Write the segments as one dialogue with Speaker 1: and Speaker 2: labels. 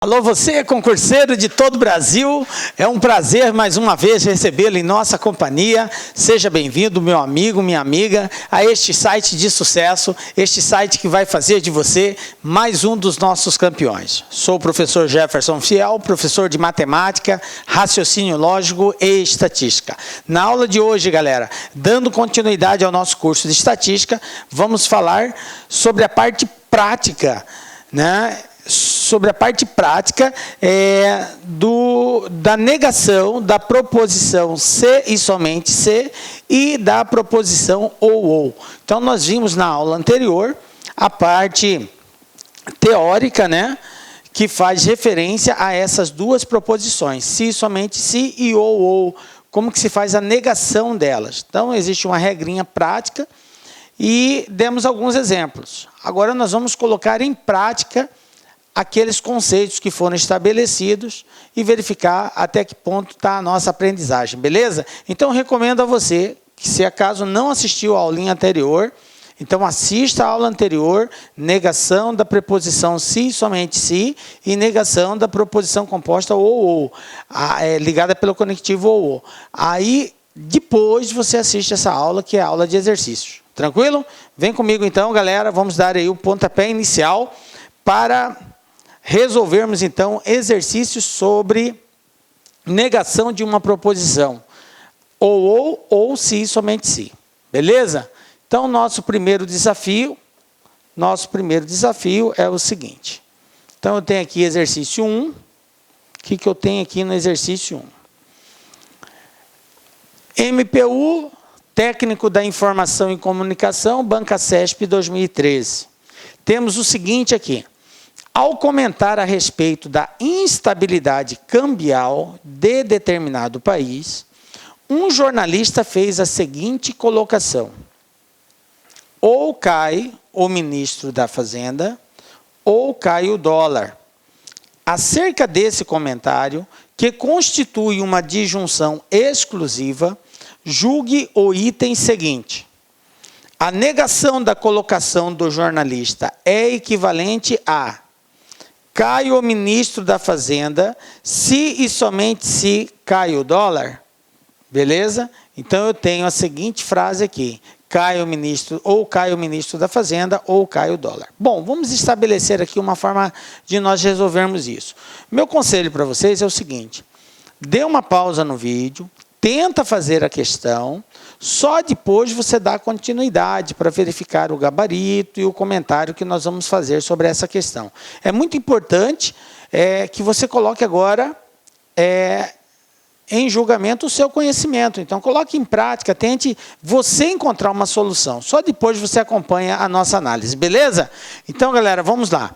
Speaker 1: Alô, você, concurseiro de todo o Brasil, é um prazer mais uma vez recebê-lo em nossa companhia. Seja bem-vindo, meu amigo, minha amiga, a este site de sucesso, este site que vai fazer de você mais um dos nossos campeões. Sou o professor Jefferson Fiel, professor de matemática, raciocínio lógico e estatística. Na aula de hoje, galera, dando continuidade ao nosso curso de estatística, vamos falar sobre a parte prática, né? Sobre a parte prática da negação da proposição se e somente se e da proposição ou. Então, nós vimos na aula anterior a parte teórica, né, que faz referência a essas duas proposições, se, somente se e ou. Como que se faz a negação delas. Então, existe uma regrinha prática e demos alguns exemplos. Agora, nós vamos colocar em prática aqueles conceitos que foram estabelecidos e verificar até que ponto está a nossa aprendizagem, beleza? Então, recomendo a você que, se acaso não assistiu a aulinha anterior, então assista a aula anterior, negação da preposição se e somente se e negação da proposição composta ou, ligada pelo conectivo ou. Aí, depois você assiste essa aula, que é a aula de exercícios. Tranquilo? Vem comigo então, galera, vamos dar aí o pontapé inicial para resolvermos, então, exercícios sobre negação de uma proposição. Ou se, somente se. Beleza? Então, nosso primeiro desafio é o seguinte. Então, eu tenho aqui exercício 1. O que eu tenho aqui no exercício 1? MPU, técnico da informação e comunicação, Banca CESP 2013. Temos o seguinte aqui. Ao comentar a respeito da instabilidade cambial de determinado país, um jornalista fez a seguinte colocação: ou cai o ministro da Fazenda, ou cai o dólar. Acerca desse comentário, que constitui uma disjunção exclusiva, julgue o item seguinte. A negação da colocação do jornalista é equivalente a: cai o ministro da Fazenda, se e somente se cai o dólar. Beleza? Então, eu tenho a seguinte frase aqui. Cai o ministro, ou cai o ministro da Fazenda, ou cai o dólar. Bom, vamos estabelecer aqui uma forma de nós resolvermos isso. Meu conselho para vocês é o seguinte. Dê uma pausa no vídeo, tenta fazer a questão, só depois você dá continuidade para verificar o gabarito e o comentário que nós vamos fazer sobre essa questão. É muito importante que você coloque agora em julgamento o seu conhecimento. Então, coloque em prática, tente você encontrar uma solução. Só depois você acompanha a nossa análise, beleza? Então, galera, vamos lá.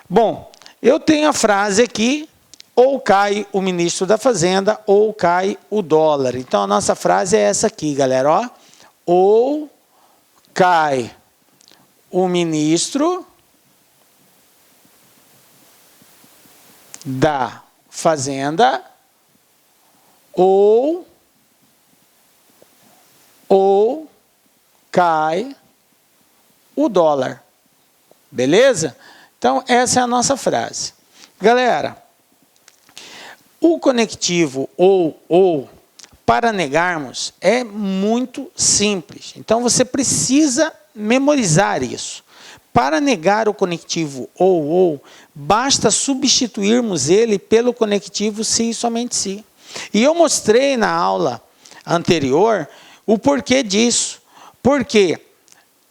Speaker 1: Bom, eu tenho a frase aqui: ou cai o ministro da Fazenda, ou cai o dólar. Então, a nossa frase é essa aqui, galera. Ó. Ou cai o ministro da Fazenda, ou cai o dólar. Beleza? Então, essa é a nossa frase. Galera, o conectivo ou, para negarmos, é muito simples. Então, você precisa memorizar isso. Para negar o conectivo ou, basta substituirmos ele pelo conectivo se e somente se. E eu mostrei na aula anterior o porquê disso. Porque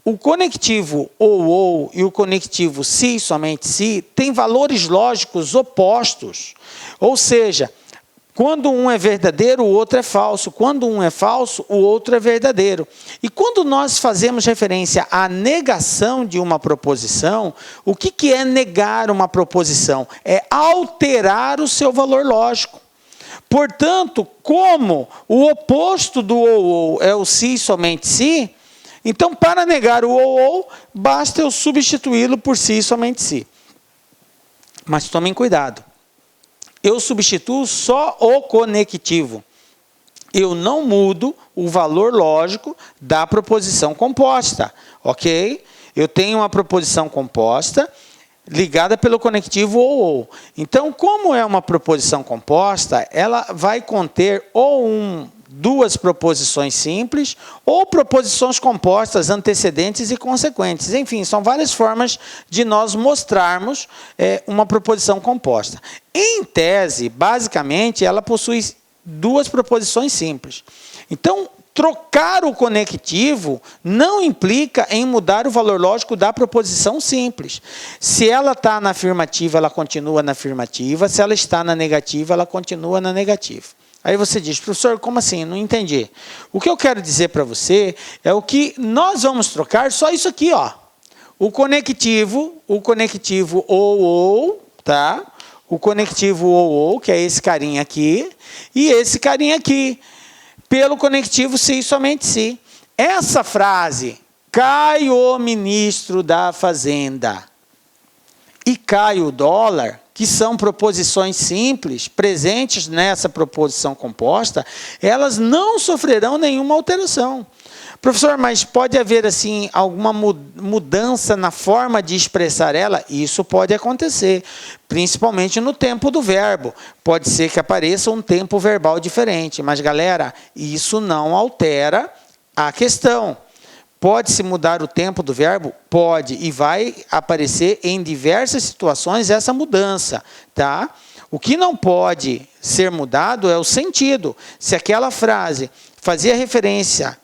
Speaker 1: o conectivo ou e o conectivo se e somente se têm valores lógicos opostos. Ou seja, quando um é verdadeiro, o outro é falso. Quando um é falso, o outro é verdadeiro. E quando nós fazemos referência à negação de uma proposição, o que é negar uma proposição? É alterar o seu valor lógico. Portanto, como o oposto do ou é o se e somente se, então, para negar o ou, basta eu substituí-lo por si e somente si. Mas tomem cuidado. Eu substituo só o conectivo. Eu não mudo o valor lógico da proposição composta. Ok? Eu tenho uma proposição composta. ligada pelo conectivo ou. Então, como é uma proposição composta, ela vai conter ou duas proposições simples ou proposições compostas antecedentes e consequentes. Enfim, são várias formas de nós mostrarmos uma proposição composta. Em tese, basicamente, ela possui duas proposições simples. Então, trocar o conectivo não implica em mudar o valor lógico da proposição simples. Se ela está na afirmativa, ela continua na afirmativa. Se ela está na negativa, ela continua na negativa. Aí você diz, professor, como assim? Não entendi. O que eu quero dizer para você é o que nós vamos trocar, só isso aqui, ó. O conectivo ou, tá? O conectivo ou, que é esse carinha aqui, e esse carinha aqui, pelo conectivo se e somente se. Essa frase, cai o ministro da Fazenda e cai o dólar, que são proposições simples, presentes nessa proposição composta, elas não sofrerão nenhuma alteração. Professor, mas pode haver assim alguma mudança na forma de expressar ela? Isso pode acontecer, principalmente no tempo do verbo. Pode ser que apareça um tempo verbal diferente, mas galera, isso não altera a questão. Pode-se mudar o tempo do verbo? Pode, e vai aparecer em diversas situações essa mudança, tá? O que não pode ser mudado é o sentido. Se aquela frase fazia referência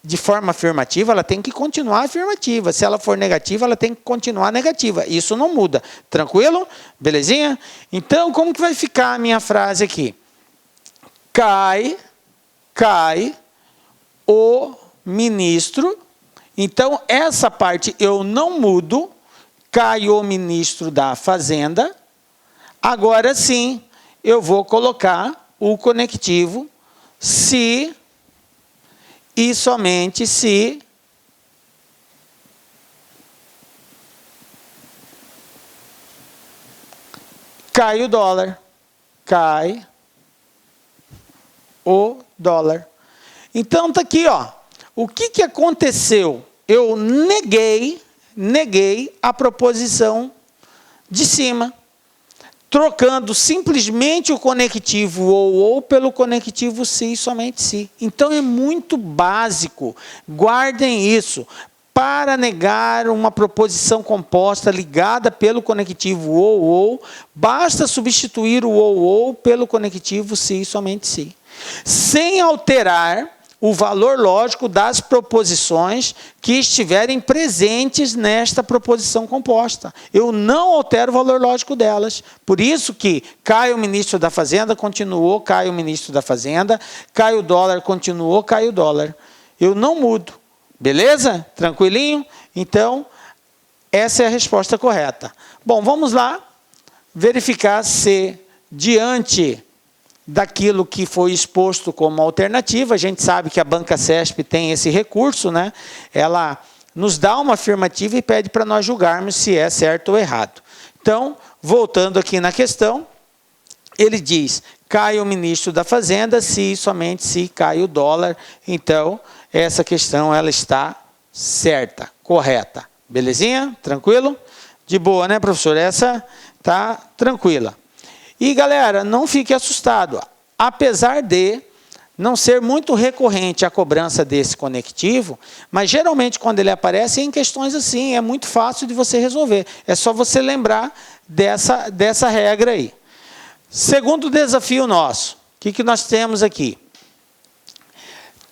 Speaker 1: de forma afirmativa, ela tem que continuar afirmativa. Se ela for negativa, ela tem que continuar negativa. Isso não muda. Tranquilo? Belezinha? Então, como que vai ficar a minha frase aqui? Cai o ministro. Então, essa parte eu não mudo, cai o ministro da Fazenda. Agora sim, eu vou colocar o conectivo se e somente se cai o dólar. Cai o dólar. Então, está aqui, ó. O que aconteceu? Eu neguei a proposição de cima, trocando simplesmente o conectivo ou pelo conectivo se e somente se. Então, é muito básico. Guardem isso. Para negar uma proposição composta ligada pelo conectivo ou, basta substituir o ou pelo conectivo se e somente se. Sem alterar o valor lógico das proposições que estiverem presentes nesta proposição composta. Eu não altero o valor lógico delas. Por isso que cai o ministro da Fazenda, continuou, cai o ministro da Fazenda, cai o dólar, continuou, cai o dólar. Eu não mudo. Beleza? Tranquilinho? Então, essa é a resposta correta. Bom, vamos lá verificar se diante daquilo que foi exposto como alternativa, a gente sabe que a Banca CESP tem esse recurso, né? Ela nos dá uma afirmativa e pede para nós julgarmos se é certo ou errado. Então, voltando aqui na questão, ele diz, cai o ministro da Fazenda se somente se cai o dólar. Então, essa questão ela está certa, correta. Belezinha? Tranquilo? De boa, né, professor? Essa está tranquila. E, galera, não fique assustado. Apesar de não ser muito recorrente a cobrança desse conectivo, mas geralmente quando ele aparece em questões assim, é muito fácil de você resolver. É só você lembrar dessa regra aí. Segundo desafio nosso, o que nós temos aqui?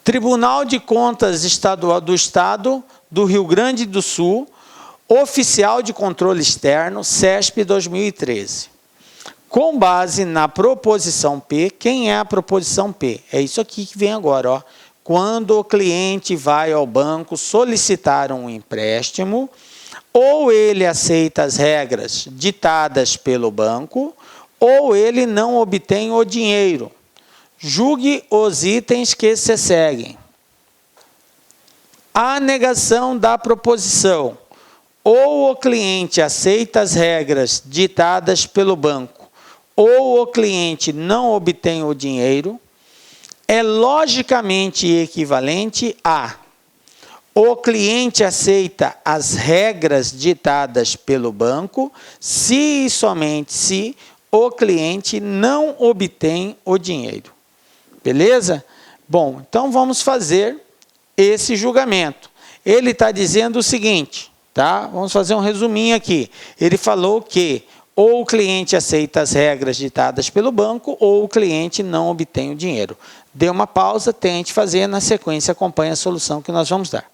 Speaker 1: Tribunal de Contas Estadual do Estado do Rio Grande do Sul, Oficial de Controle Externo, CESP 2013. Com base na proposição P, quem é a proposição P? É isso aqui que vem agora, ó. Quando o cliente vai ao banco solicitar um empréstimo, ou ele aceita as regras ditadas pelo banco, ou ele não obtém o dinheiro. Julgue os itens que se seguem. A negação da proposição. Ou o cliente aceita as regras ditadas pelo banco, ou o cliente não obtém o dinheiro, é logicamente equivalente a o cliente aceita as regras ditadas pelo banco, se e somente se o cliente não obtém o dinheiro. Beleza? Bom, então vamos fazer esse julgamento. Ele está dizendo o seguinte, tá? Vamos fazer um resuminho aqui. Ele falou que ou o cliente aceita as regras ditadas pelo banco, ou o cliente não obtém o dinheiro. Dê uma pausa, tente fazer, na sequência acompanhe a solução que nós vamos dar.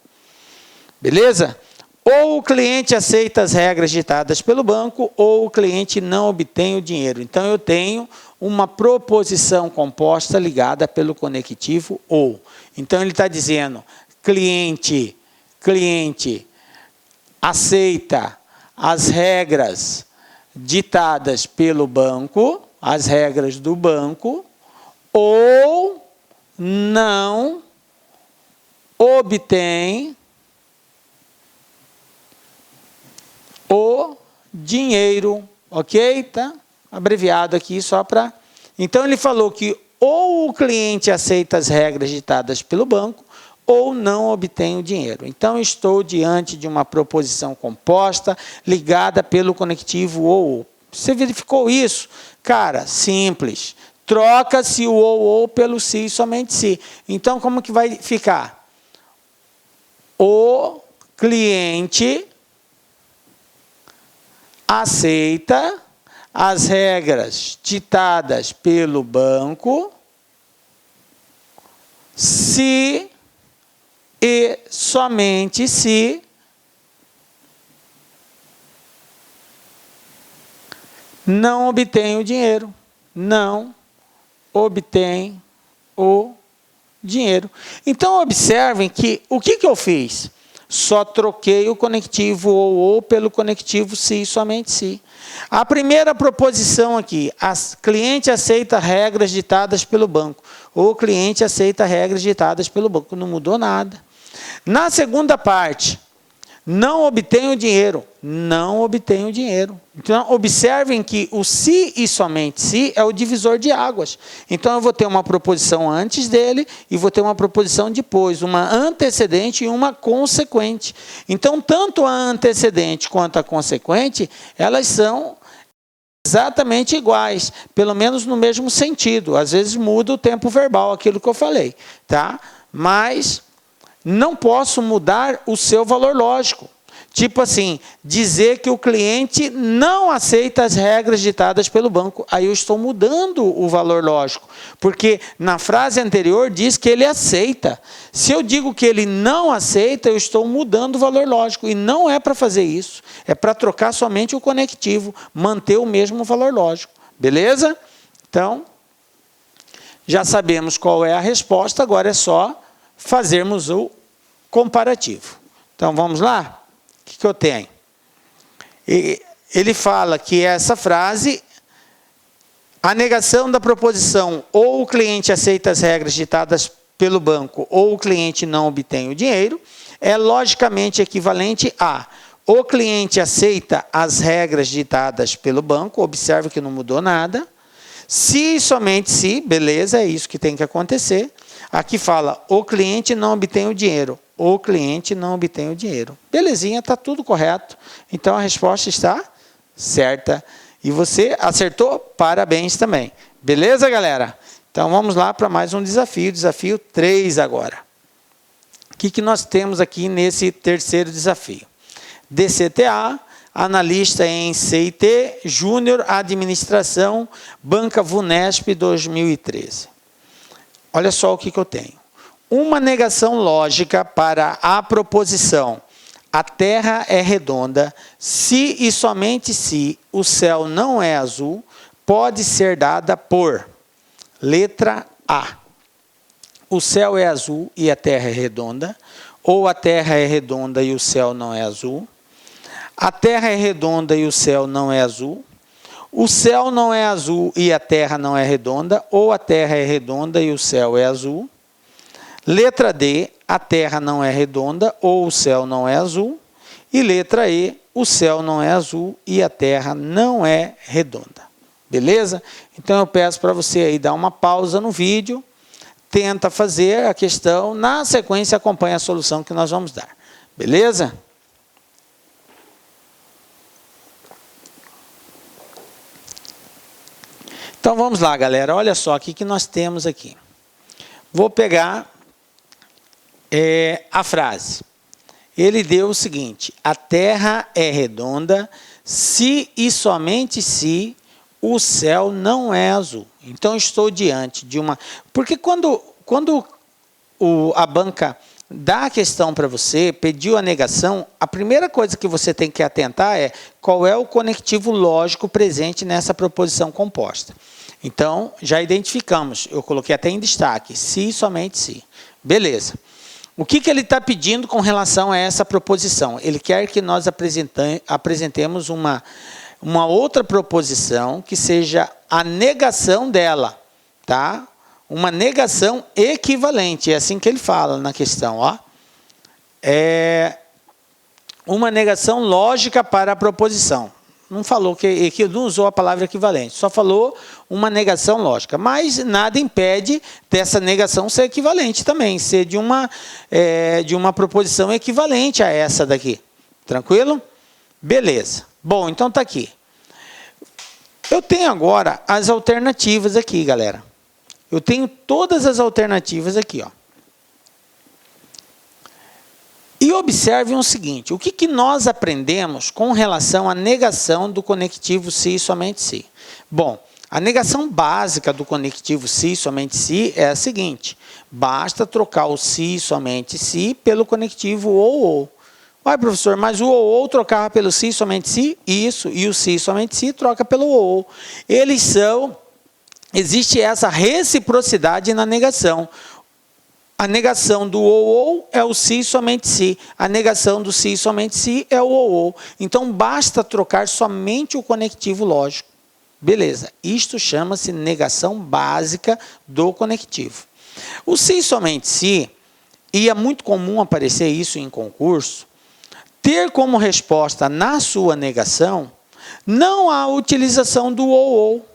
Speaker 1: Beleza? Ou o cliente aceita as regras ditadas pelo banco, ou o cliente não obtém o dinheiro. Então, eu tenho uma proposição composta ligada pelo conectivo ou. Então, ele está dizendo, cliente aceita as regras ditadas pelo banco, as regras do banco, ou não obtém o dinheiro, ok? Tá abreviado aqui só para... Então, ele falou que ou o cliente aceita as regras ditadas pelo banco, ou não obtém o dinheiro. Então, estou diante de uma proposição composta, ligada pelo conectivo ou. Você verificou isso? Cara, simples. Troca-se o ou pelo se e somente se. Então, como que vai ficar? O cliente aceita as regras ditadas pelo banco, se e somente se não obtém o dinheiro. Não obtém o dinheiro. Então, observem que o que eu fiz? Só troquei o conectivo ou pelo conectivo se e somente se. A primeira proposição aqui, cliente aceita regras ditadas pelo banco. O cliente aceita regras ditadas pelo banco. Não mudou nada. Na segunda parte, não obtém o dinheiro. Não obtém o dinheiro. Então, observem que o se e somente se é o divisor de águas. Então, eu vou ter uma proposição antes dele e vou ter uma proposição depois, uma antecedente e uma consequente. Então, tanto a antecedente quanto a consequente, elas são exatamente iguais, pelo menos no mesmo sentido. Às vezes muda o tempo verbal, aquilo que eu falei, tá? Mas não posso mudar o seu valor lógico. Tipo assim, dizer que o cliente não aceita as regras ditadas pelo banco. Aí eu estou mudando o valor lógico. Porque na frase anterior diz que ele aceita. Se eu digo que ele não aceita, eu estou mudando o valor lógico. E não é para fazer isso. É para trocar somente o conectivo. Manter o mesmo valor lógico. Beleza? Então, já sabemos qual é a resposta. Agora é só fazermos o comparativo. Então, vamos lá? O que eu tenho? Ele fala que essa frase, a negação da proposição ou o cliente aceita as regras ditadas pelo banco ou o cliente não obtém o dinheiro, é logicamente equivalente a o cliente aceita as regras ditadas pelo banco, observe que não mudou nada, se e somente se, beleza, é isso que tem que acontecer. Aqui fala, o cliente não obtém o dinheiro. O cliente não obtém o dinheiro. Belezinha, está tudo correto. Então, a resposta está certa. E você acertou? Parabéns também. Beleza, galera? Então, vamos lá para mais um desafio. Desafio 3 agora. O que nós temos aqui nesse terceiro desafio? DCTA, analista em CIT, Júnior, Administração, Banca Vunesp 2013. Olha só o que eu tenho. Uma negação lógica para a proposição a Terra é redonda, se e somente se o céu não é azul, pode ser dada por letra A. O céu é azul e a Terra é redonda, ou a Terra é redonda e o céu não é azul. A Terra é redonda e o céu não é azul. O céu não é azul e a Terra não é redonda, ou a Terra é redonda e o céu é azul. Letra D, a Terra não é redonda ou o céu não é azul. E letra E, o céu não é azul e a Terra não é redonda. Beleza? Então eu peço para você aí dar uma pausa no vídeo, tenta fazer a questão, na sequência acompanha a solução que nós vamos dar. Beleza? Então vamos lá, galera. Olha só o que nós temos aqui. Vou pegar a frase. Ele deu o seguinte: a terra é redonda se e somente se o céu não é azul. Então estou diante de uma... Porque quando a banca dá a questão para você, pediu a negação, a primeira coisa que você tem que atentar é qual é o conectivo lógico presente nessa proposição composta. Então, já identificamos, eu coloquei até em destaque, se e somente se. Beleza. O que ele está pedindo com relação a essa proposição? Ele quer que nós apresentemos uma outra proposição que seja a negação dela, tá? Uma negação equivalente, é assim que ele fala na questão, ó. É uma negação lógica para a proposição. Não falou que não usou a palavra equivalente, só falou uma negação lógica. Mas nada impede dessa negação ser equivalente também, ser de uma proposição equivalente a essa daqui. Tranquilo? Beleza. Bom, então está aqui. Eu tenho agora as alternativas aqui, galera. Eu tenho todas as alternativas aqui, ó. E observem o seguinte, o que nós aprendemos com relação à negação do conectivo se e somente se? Bom, a negação básica do conectivo se e somente se é a seguinte: basta trocar o se e somente se pelo conectivo ou. Uai, professor, mas o ou trocava pelo se e somente se? Isso, e o se e somente se troca pelo ou. Eles são... Existe essa reciprocidade na negação. A negação do ou é o se e somente se. A negação do se e somente se é o ou. Então, basta trocar somente o conectivo lógico. Beleza. Isto chama-se negação básica do conectivo. O se e somente se, e é muito comum aparecer isso em concurso, ter como resposta na sua negação, não a utilização do ou,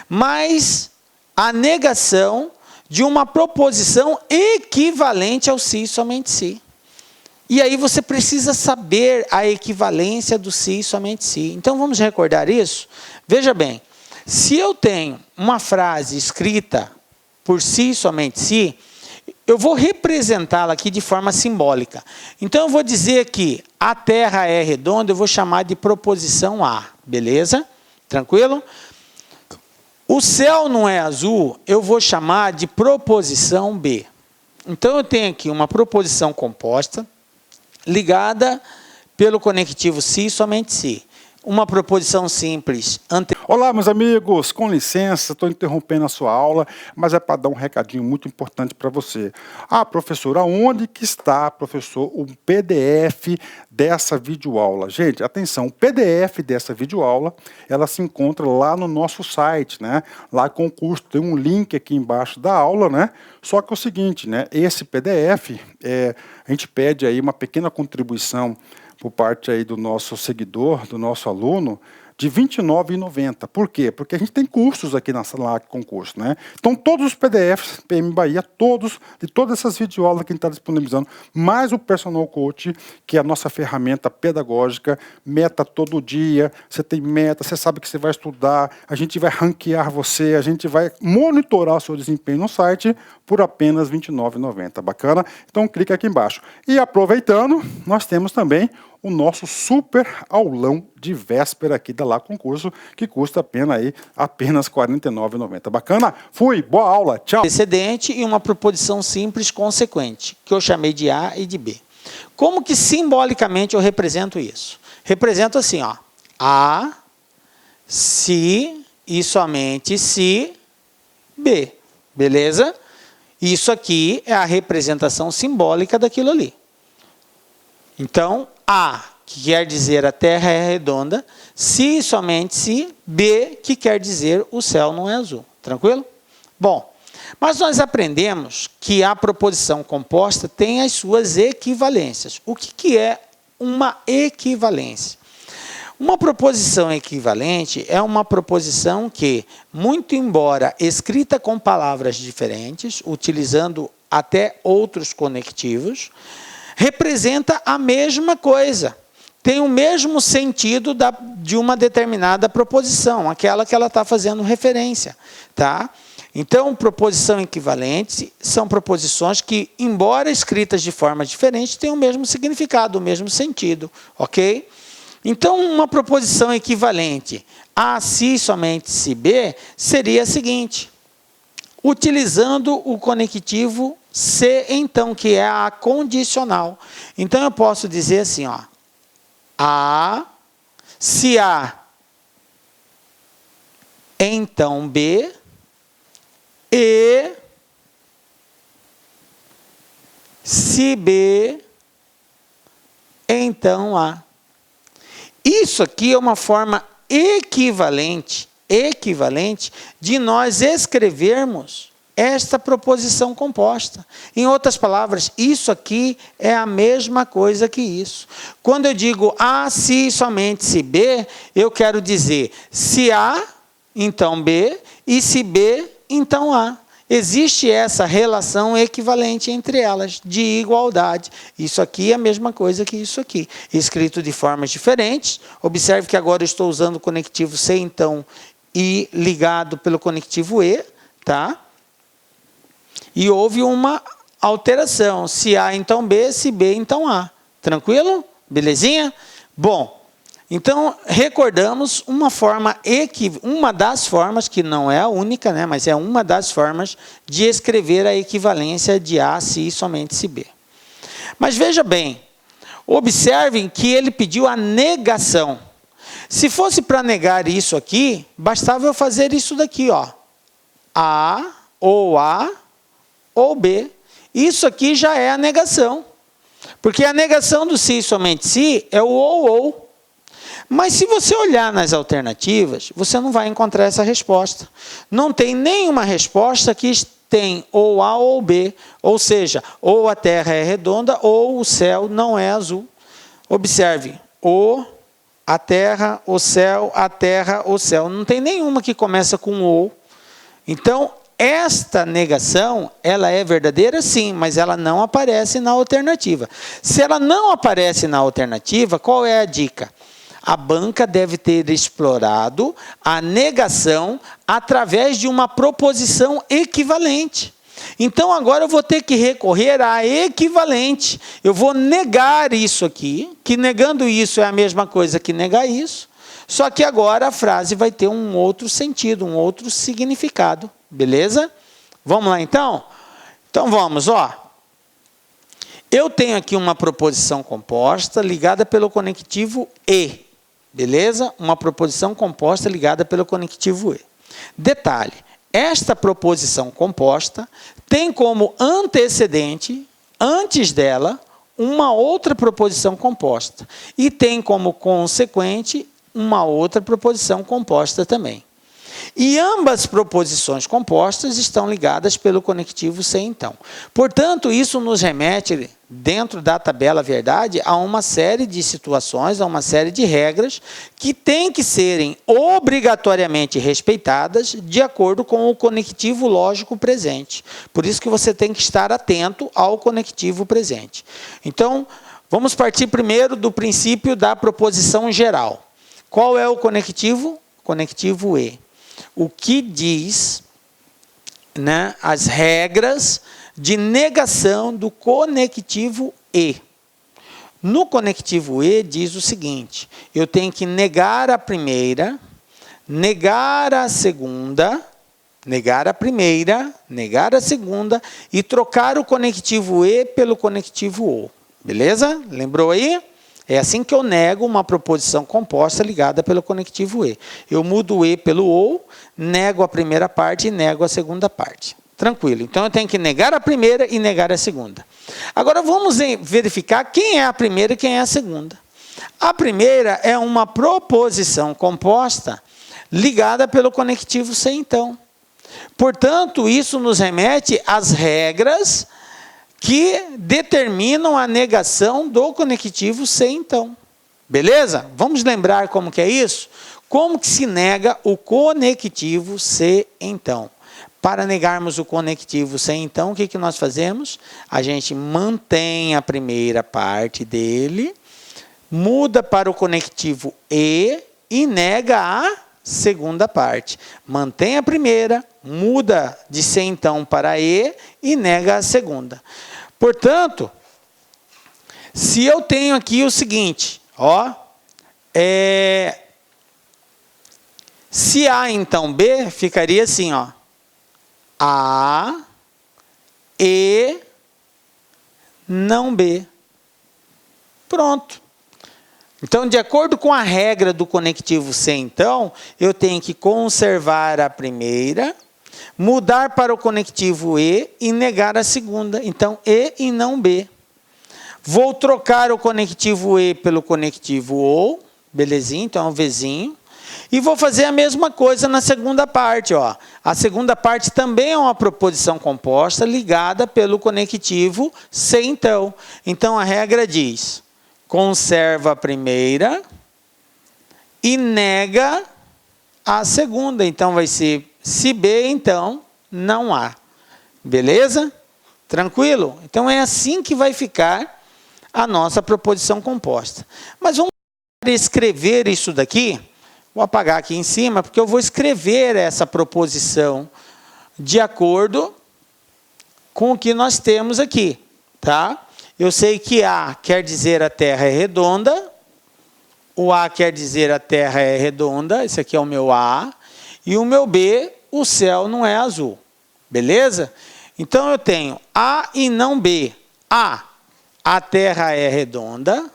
Speaker 1: mas a negação de uma proposição equivalente ao se e somente se. E aí você precisa saber a equivalência do se e somente se. Então vamos recordar isso? Veja bem, se eu tenho uma frase escrita por se e somente se, eu vou representá-la aqui de forma simbólica. Então eu vou dizer que a terra é redonda, eu vou chamar de proposição A, beleza? Tranquilo? O céu não é azul, eu vou chamar de proposição B. Então, eu tenho aqui uma proposição composta, ligada pelo conectivo se e somente se. Uma proposição simples.
Speaker 2: Olá, meus amigos, com licença, estou interrompendo a sua aula, mas é para dar um recadinho muito importante para você. Ah, professor, aonde que está, professor, o PDF dessa videoaula? Gente, atenção, o PDF dessa videoaula, ela se encontra lá no nosso site, né? Lá com o curso, tem um link aqui embaixo da aula, né? Só que é o seguinte, né? Esse PDF, a gente pede aí uma pequena contribuição por parte aí do nosso seguidor, do nosso aluno, de R$ 29,90. Por quê? Porque a gente tem cursos aqui na sala de concurso, né? Então, todos os PDFs, PM Bahia, de todas essas videoaulas que a gente está disponibilizando, mais o Personal Coach, que é a nossa ferramenta pedagógica, meta todo dia, você tem meta, você sabe que você vai estudar, a gente vai ranquear você, a gente vai monitorar o seu desempenho no site por apenas R$ 29,90. Bacana? Então, clica aqui embaixo. E aproveitando, nós temos também o nosso super aulão de véspera aqui da Lá Concurso, que custa apenas R$ 49,90. Bacana? Fui, boa aula, tchau.
Speaker 1: Antecedente e uma proposição simples consequente, que eu chamei de A e de B. Como que simbolicamente eu represento isso? Represento assim, ó, A, se e somente se, B. Beleza? Isso aqui é a representação simbólica daquilo ali. Então, A, que quer dizer a terra é redonda, se e somente se, B, que quer dizer o céu não é azul. Tranquilo? Bom, mas nós aprendemos que a proposição composta tem as suas equivalências. O que é uma equivalência? Uma proposição equivalente é uma proposição que, muito embora escrita com palavras diferentes, utilizando até outros conectivos, representa a mesma coisa. Tem o mesmo sentido de uma determinada proposição, aquela que ela está fazendo referência. Tá? Então, proposição equivalente são proposições que, embora escritas de forma diferente, têm o mesmo significado, o mesmo sentido. Ok? Então, uma proposição equivalente a se somente se B seria a seguinte, utilizando o conectivo se então, que é a condicional. Então, eu posso dizer assim, ó, A, se A, então B, e se B, então A. Isso aqui é uma forma equivalente de nós escrevermos esta proposição composta. Em outras palavras, isso aqui é a mesma coisa que isso. Quando eu digo A, se somente se B, eu quero dizer se A, então B, e se B, então A. Existe essa relação equivalente entre elas, de igualdade. Isso aqui é a mesma coisa que isso aqui. Escrito de formas diferentes. Observe que agora eu estou usando o conectivo se, então, e ligado pelo conectivo e, tá? E houve uma alteração. Se A, então B, se B, então A. Tranquilo? Belezinha? Bom, então, recordamos uma das formas, que não é a única, né, mas é uma das formas de escrever a equivalência de A, se somente se B. Mas veja bem, observem que ele pediu a negação. Se fosse para negar isso aqui, bastava eu fazer isso daqui, ó. A ou B. Isso aqui já é a negação. Porque a negação do se somente se é o ou. Mas se você olhar nas alternativas, você não vai encontrar essa resposta. Não tem nenhuma resposta que tem ou A ou B. Ou seja, ou a Terra é redonda ou o céu não é azul. Observe, a Terra, o céu, a Terra, o céu. Não tem nenhuma que começa com ou. Então, esta negação, ela é verdadeira sim, mas ela não aparece na alternativa. Se ela não aparece na alternativa, qual é a dica? A banca deve ter explorado a negação através de uma proposição equivalente. Então, agora eu vou ter que recorrer à equivalente. Eu vou negar isso aqui, que negando isso é a mesma coisa que negar isso, só que agora a frase vai ter um outro sentido, um outro significado. Beleza? Vamos lá, então? Então, vamos, ó. Eu tenho aqui uma proposição composta ligada pelo conectivo E. Beleza? Uma proposição composta ligada pelo conectivo E. Detalhe, esta proposição composta tem como antecedente, antes dela, uma outra proposição composta. E tem como consequente, uma outra proposição composta também. E ambas proposições compostas estão ligadas pelo conectivo se, então. Portanto, isso nos remete, dentro da tabela verdade, a uma série de situações, a uma série de regras que têm que serem obrigatoriamente respeitadas de acordo com o conectivo lógico presente. Por isso que você tem que estar atento ao conectivo presente. Então, vamos partir primeiro do princípio da proposição geral. Qual é o conectivo? Conectivo E. O que diz, né, as regras de negação do conectivo E. No conectivo E diz o seguinte, eu tenho que negar a primeira, negar a segunda, negar a primeira, negar a segunda e trocar o conectivo E pelo conectivo O. Beleza? Lembrou aí? É assim que eu nego uma proposição composta ligada pelo conectivo E. Eu mudo o E pelo OU, nego a primeira parte e nego a segunda parte. Tranquilo. Então, eu tenho que negar a primeira e negar a segunda. Agora, vamos verificar quem é a primeira e quem é a segunda. A primeira é uma proposição composta ligada pelo conectivo se, então. Portanto, isso nos remete às regras que determinam a negação do conectivo se, então. Beleza? Vamos lembrar como que é isso? Como que se nega o conectivo C, então? Para negarmos o conectivo C, então, o que, que nós fazemos? A gente mantém a primeira parte dele, muda para o conectivo E e nega a segunda parte. Mantém a primeira, muda de C, então, para E e nega a segunda. Portanto, se eu tenho aqui o seguinte, ó, se A, então, B, ficaria assim, ó. A, E, não B. Pronto. Então, de acordo com a regra do conectivo C, então, eu tenho que conservar a primeira, mudar para o conectivo E e negar a segunda. Então, E e não B. Vou trocar o conectivo E pelo conectivo O, belezinha, então é um Vzinho. E vou fazer a mesma coisa na segunda parte, ó. A segunda parte também é uma proposição composta ligada pelo conectivo C, então. Então, a regra diz, conserva a primeira e nega a segunda. Então, vai ser, se B, então, não há. Beleza? Tranquilo? Então, é assim que vai ficar a nossa proposição composta. Mas vamos escrever isso daqui. Vou apagar aqui em cima, porque eu vou escrever essa proposição de acordo com o que nós temos aqui, tá? Eu sei que A quer dizer a Terra é redonda, o A quer dizer a Terra é redonda, esse aqui é o meu A, e o meu B, o céu não é azul, beleza? Então, eu tenho A e não B. A Terra é redonda,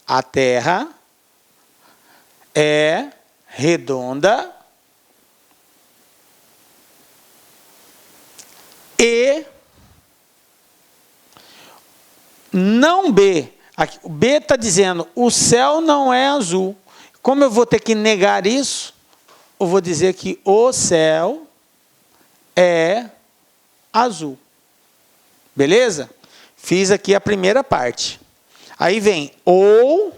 Speaker 1: a Terra é redonda e não B. Aqui, o B está dizendo, o céu não é azul. Como eu vou ter que negar isso, eu vou dizer que o céu é azul. Beleza? Fiz aqui a primeira parte. Aí vem ou.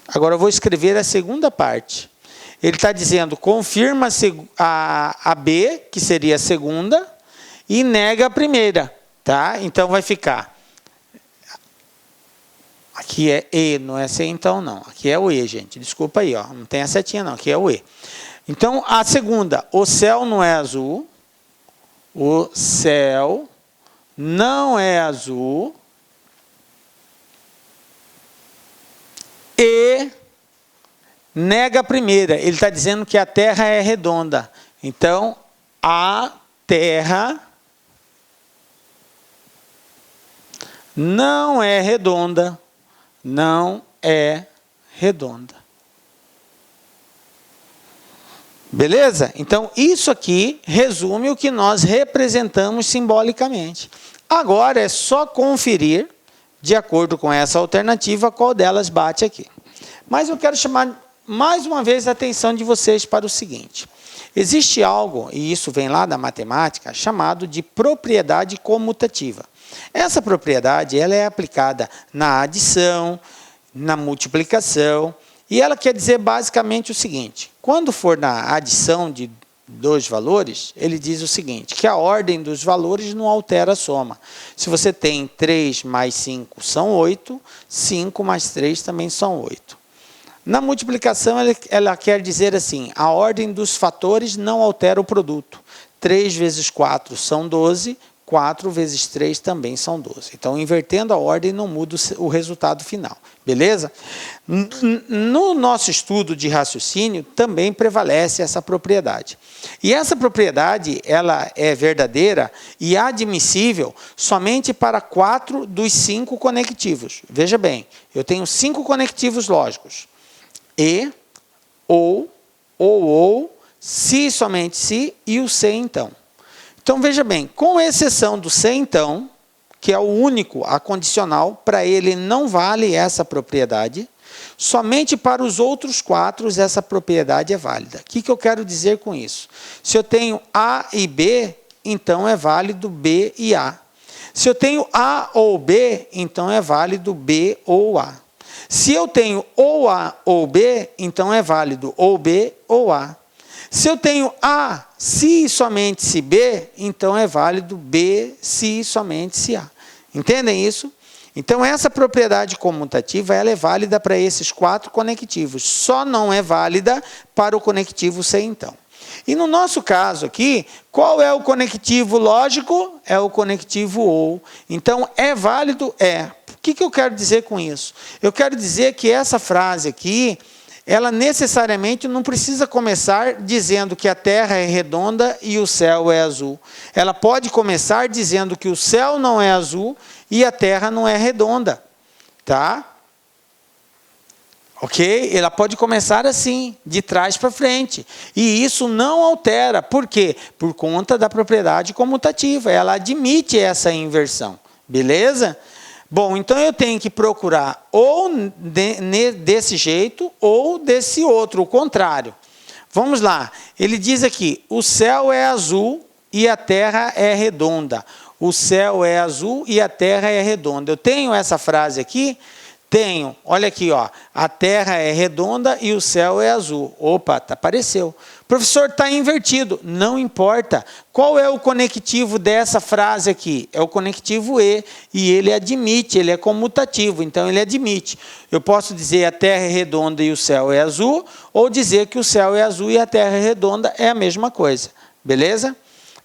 Speaker 1: Agora eu vou escrever a segunda parte. Ele está dizendo, confirma a B, que seria a segunda, e nega a primeira. Tá? Então vai ficar. Aqui é E, não é C então não. Aqui é o E, gente. Desculpa aí, ó. Não tem a setinha não, aqui é o E. Então, a segunda, o céu não é azul. O céu não é azul. E nega a primeira. Ele está dizendo que a Terra é redonda. Então, a Terra não é redonda. Não é redonda. Beleza? Então, isso aqui resume o que nós representamos simbolicamente. Agora, é só conferir, de acordo com essa alternativa, qual delas bate aqui. Mas eu quero chamar mais uma vez a atenção de vocês para o seguinte. Existe algo, e isso vem lá da matemática, chamado de propriedade comutativa. Essa propriedade ela é aplicada na adição, na multiplicação, e ela quer dizer basicamente o seguinte. Quando for na adição de dois valores, ele diz o seguinte, que a ordem dos valores não altera a soma. Se você tem 3 mais 5 são 8, 5 mais 3 também são 8. Na multiplicação, ela quer dizer assim, a ordem dos fatores não altera o produto. 3 vezes 4 são 12, 4 vezes 3 também são 12. Então, invertendo a ordem, não muda o resultado final. Beleza? No nosso estudo de raciocínio, também prevalece essa propriedade. E essa propriedade, ela é verdadeira e admissível somente para 4 dos 5 conectivos. Veja bem, eu tenho 5 conectivos lógicos. E, ou, se, somente se, e o se, então. Então, veja bem, com exceção do se, então, que é o único, a condicional, para ele não vale essa propriedade, somente para os outros 4 essa propriedade é válida. O que eu quero dizer com isso? Se eu tenho A e B, então é válido B e A. Se eu tenho A ou B, então é válido B ou A. Se eu tenho ou A ou B, então é válido ou B ou A. Se eu tenho A, se e somente se B, então é válido B, se e somente se A. Entendem isso? Então, essa propriedade comutativa ela é válida para esses 4 conectivos. Só não é válida para o conectivo C, então. E no nosso caso aqui, qual é o conectivo lógico? É o conectivo OU. Então, é válido? É. O que eu quero dizer com isso? Eu quero dizer que essa frase aqui, ela necessariamente não precisa começar dizendo que a Terra é redonda e o céu é azul. Ela pode começar dizendo que o céu não é azul e a Terra não é redonda. Tá? Ok? Ela pode começar assim, de trás para frente. E isso não altera. Por quê? Por conta da propriedade comutativa. Ela admite essa inversão. Beleza? Bom, então eu tenho que procurar ou desse jeito ou desse outro, o contrário. Vamos lá. Ele diz aqui, o céu é azul e a terra é redonda. O céu é azul e a terra é redonda. Eu tenho essa frase aqui? Tenho. Olha aqui, ó. A terra é redonda e o céu é azul. Opa, apareceu. Professor, está invertido. Não importa. Qual é o conectivo dessa frase aqui? É o conectivo E. E ele admite, ele é comutativo, então ele admite. Eu posso dizer a terra é redonda e o céu é azul, ou dizer que o céu é azul e a terra é redonda, é a mesma coisa. Beleza?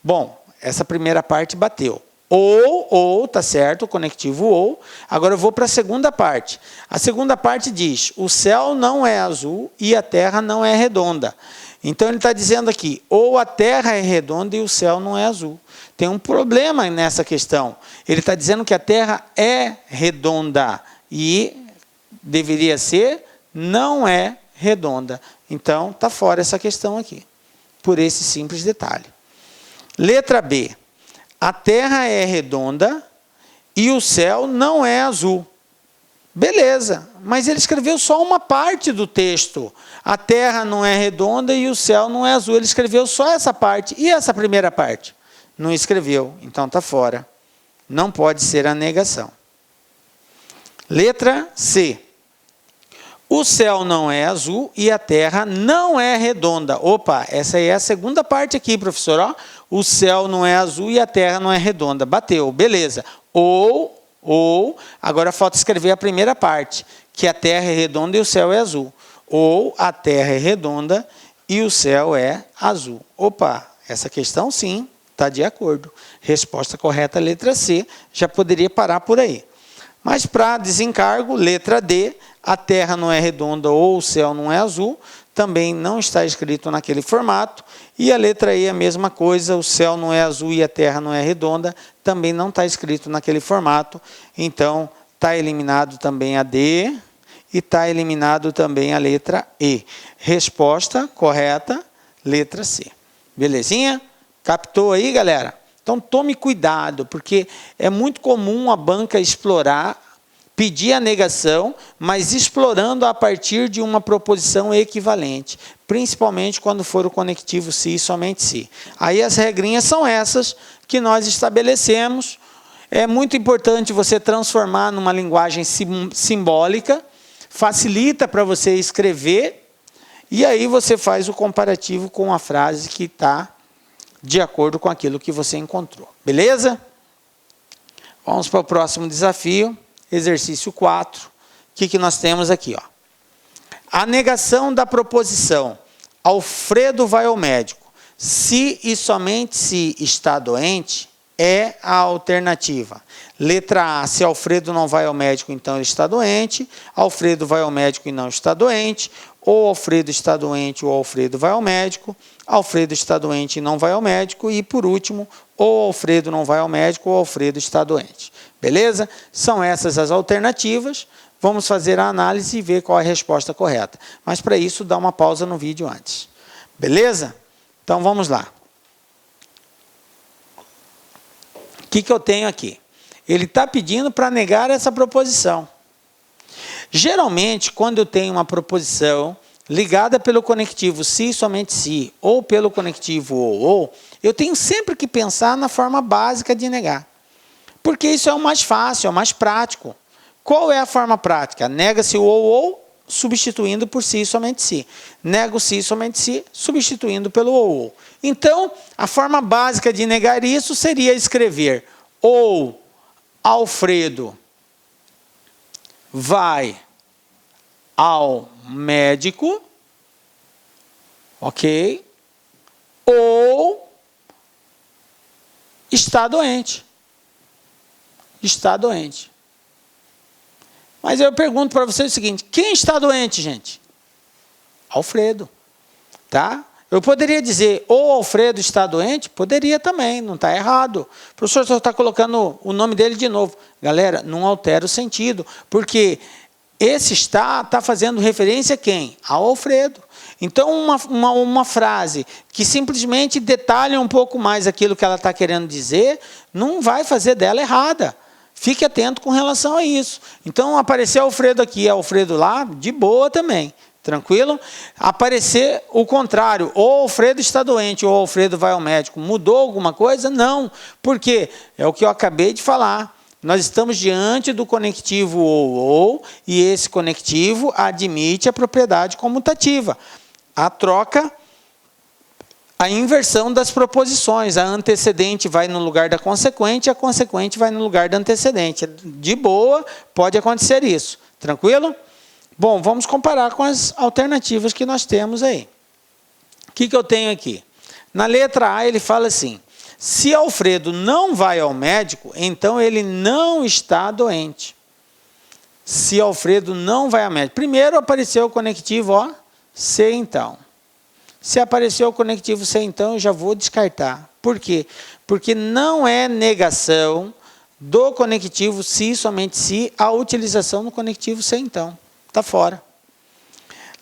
Speaker 1: Bom, essa primeira parte bateu. Ou, tá certo, o conectivo ou. Agora eu vou para a segunda parte. A segunda parte diz, o céu não é azul e a terra não é redonda. Então ele está dizendo aqui, ou a terra é redonda e o céu não é azul. Tem um problema nessa questão. Ele está dizendo que a terra é redonda e deveria ser, não é redonda. Então está fora essa questão aqui, por esse simples detalhe. Letra B. A terra é redonda e o céu não é azul. Beleza, mas ele escreveu só uma parte do texto. A terra não é redonda e o céu não é azul. Ele escreveu só essa parte. E essa primeira parte? Não escreveu, então está fora. Não pode ser a negação. Letra C. O céu não é azul e a terra não é redonda. Opa, essa aí é a segunda parte aqui, professor. Ó. O céu não é azul e a terra não é redonda. Bateu, beleza. Ou, agora falta escrever a primeira parte, que a terra é redonda e o céu é azul. Ou a terra é redonda e o céu é azul. Opa, essa questão sim, está de acordo. Resposta correta, letra C. Já poderia parar por aí. Mas para desencargo, letra D, a terra não é redonda ou o céu não é azul, também não está escrito naquele formato. E a letra E, a mesma coisa, o céu não é azul e a terra não é redonda, também não está escrito naquele formato. Então, está eliminado também a D e está eliminado também a letra E. Resposta correta, letra C. Belezinha? Captou aí, galera? Então, tome cuidado, porque é muito comum a banca explorar, pedir a negação, mas explorando a partir de uma proposição equivalente, principalmente quando for o conectivo se e somente se. Aí as regrinhas são essas que nós estabelecemos. É muito importante você transformar numa linguagem simbólica, facilita para você escrever, e aí você faz o comparativo com a frase que está de acordo com aquilo que você encontrou. Beleza? Vamos para o próximo desafio, exercício 4. O que nós temos aqui? Ó? A negação da proposição Alfredo vai ao médico, se e somente se está doente, é a alternativa. Letra A, se Alfredo não vai ao médico, então ele está doente. Alfredo vai ao médico e não está doente. Ou Alfredo está doente ou Alfredo vai ao médico. Alfredo está doente e não vai ao médico. E, por último, ou Alfredo não vai ao médico ou Alfredo está doente. Beleza? São essas as alternativas. Vamos fazer a análise e ver qual é a resposta correta. Mas, para isso, dá uma pausa no vídeo antes. Beleza? Então, vamos lá. O que eu tenho aqui? Ele está pedindo para negar essa proposição. Geralmente, quando eu tenho uma proposição ligada pelo conectivo se, somente se, ou pelo conectivo ou, eu tenho sempre que pensar na forma básica de negar. Porque isso é o mais fácil, é o mais prático. Qual é a forma prática? Nega-se o ou, substituindo por si e somente si. Nega o si e somente si, substituindo pelo ou. Então, a forma básica de negar isso seria escrever ou Alfredo vai ao médico, ok? Ou está doente. Está doente. Mas eu pergunto para vocês o seguinte: quem está doente, gente? Alfredo. Tá? Eu poderia dizer, ou Alfredo está doente? Poderia também, não está errado. O professor só está colocando o nome dele de novo. Galera, não altera o sentido, porque esse está fazendo referência a quem? Ao Alfredo. Então, uma frase que simplesmente detalha um pouco mais aquilo que ela está querendo dizer, não vai fazer dela errada. Fique atento com relação a isso. Então, aparecer Alfredo aqui e Alfredo lá, de boa também. Tranquilo? Aparecer o contrário, ou Alfredo está doente, ou Alfredo vai ao médico. Mudou alguma coisa? Não. Por quê? É o que eu acabei de falar. Nós estamos diante do conectivo ou, e esse conectivo admite a propriedade comutativa. A troca, a inversão das proposições. A antecedente vai no lugar da consequente, a consequente vai no lugar da antecedente. De boa, pode acontecer isso. Tranquilo? Bom, vamos comparar com as alternativas que nós temos aí. O que eu tenho aqui? Na letra A, ele fala assim: se Alfredo não vai ao médico, então ele não está doente. Se Alfredo não vai ao médico. Primeiro apareceu o conectivo, ó, se então. Se apareceu o conectivo se então, eu já vou descartar. Por quê? Porque não é negação do conectivo se, somente se, a utilização do conectivo se então. Está fora.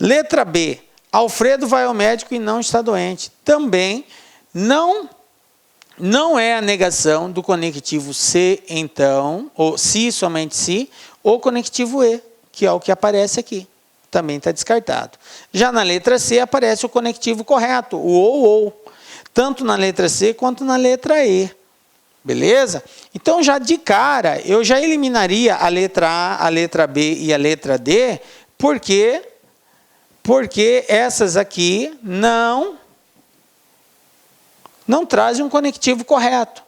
Speaker 1: Letra B. Alfredo vai ao médico e não está doente. Também não é a negação do conectivo se, então, ou se, somente se, ou conectivo e, que é o que aparece aqui. Também está descartado. Já na letra C aparece o conectivo correto, o ou. Tanto na letra C quanto na letra E. Beleza? Então, já de cara, eu já eliminaria a letra A, a letra B e a letra D, porque essas aqui não trazem um conectivo correto.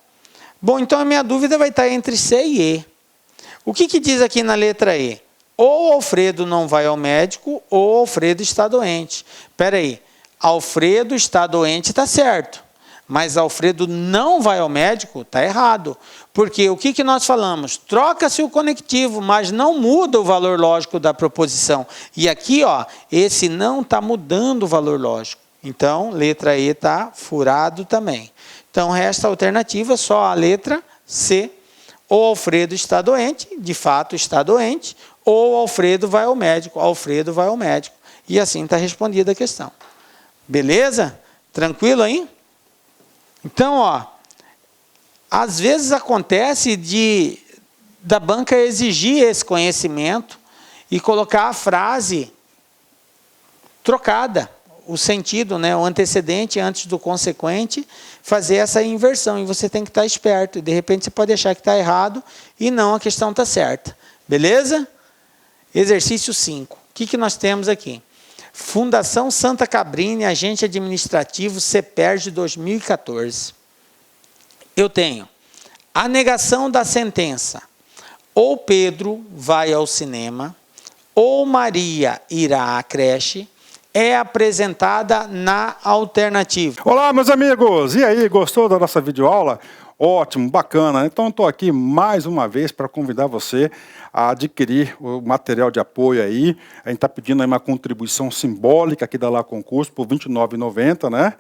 Speaker 1: Bom, então a minha dúvida vai estar entre C e E. O que diz aqui na letra E? Ou Alfredo não vai ao médico, ou Alfredo está doente. Espera aí, Alfredo está doente, está certo. Mas Alfredo não vai ao médico, está errado. Porque o que nós falamos? Troca-se o conectivo, mas não muda o valor lógico da proposição. E aqui, ó, esse não está mudando o valor lógico. Então, letra E está furado também. Então, resta a alternativa só a letra C. Ou Alfredo está doente, de fato está doente, ou Alfredo vai ao médico, Alfredo vai ao médico. E assim está respondida a questão. Beleza? Tranquilo aí? Então, ó, às vezes acontece da banca exigir esse conhecimento e colocar a frase trocada, o sentido, né, o antecedente antes do consequente, fazer essa inversão. E você tem que estar esperto. De repente você pode achar que está errado e não, a questão está certa. Beleza? Exercício 5. O que nós temos aqui? Fundação Santa Cabrine, agente administrativo, CEPERJ 2014. Eu tenho a negação da sentença. Ou Pedro vai ao cinema, ou Maria irá à creche, é apresentada na alternativa.
Speaker 2: Olá, meus amigos! E aí, gostou da nossa videoaula? Ótimo, bacana. Então, estou aqui mais uma vez para convidar você a adquirir o material de apoio aí. A gente está pedindo aí uma contribuição simbólica aqui da Lá Concurso por R$ 29,90, né?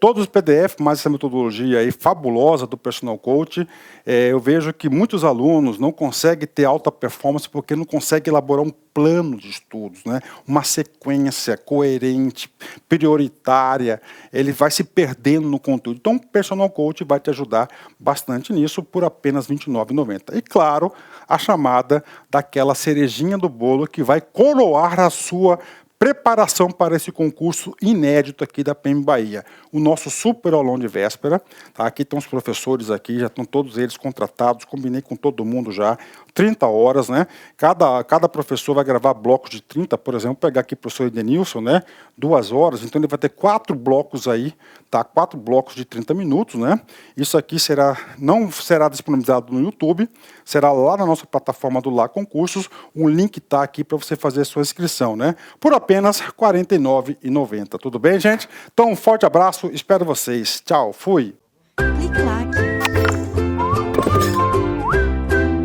Speaker 2: Todos os PDF, mais essa metodologia aí fabulosa do Personal Coach. Eu vejo que muitos alunos não conseguem ter alta performance porque não conseguem elaborar um plano de estudos, né? Uma sequência coerente, prioritária. Ele vai se perdendo no conteúdo. Então, o Personal Coach vai te ajudar bastante nisso por apenas R$ 29,90. E, claro, a chamada daquela cerejinha do bolo que vai coroar a sua preparação para esse concurso inédito aqui da PM Bahia. O nosso super aulão de véspera, tá? Aqui estão os professores aqui, já estão todos eles contratados, combinei com todo mundo já, 30 horas, né? Cada professor vai gravar blocos de 30, por exemplo, pegar aqui o professor Edenilson, né? 2 horas, então ele vai ter 4 blocos aí, tá? 4 blocos de 30 minutos, né? Isso aqui não será disponibilizado no YouTube, será lá na nossa plataforma do Lá Concursos, um link está aqui para você fazer a sua inscrição, né? Por apenas R$ 49,90. Tudo bem, gente? Então, um forte abraço, espero vocês. Tchau, fui!
Speaker 3: Clique lá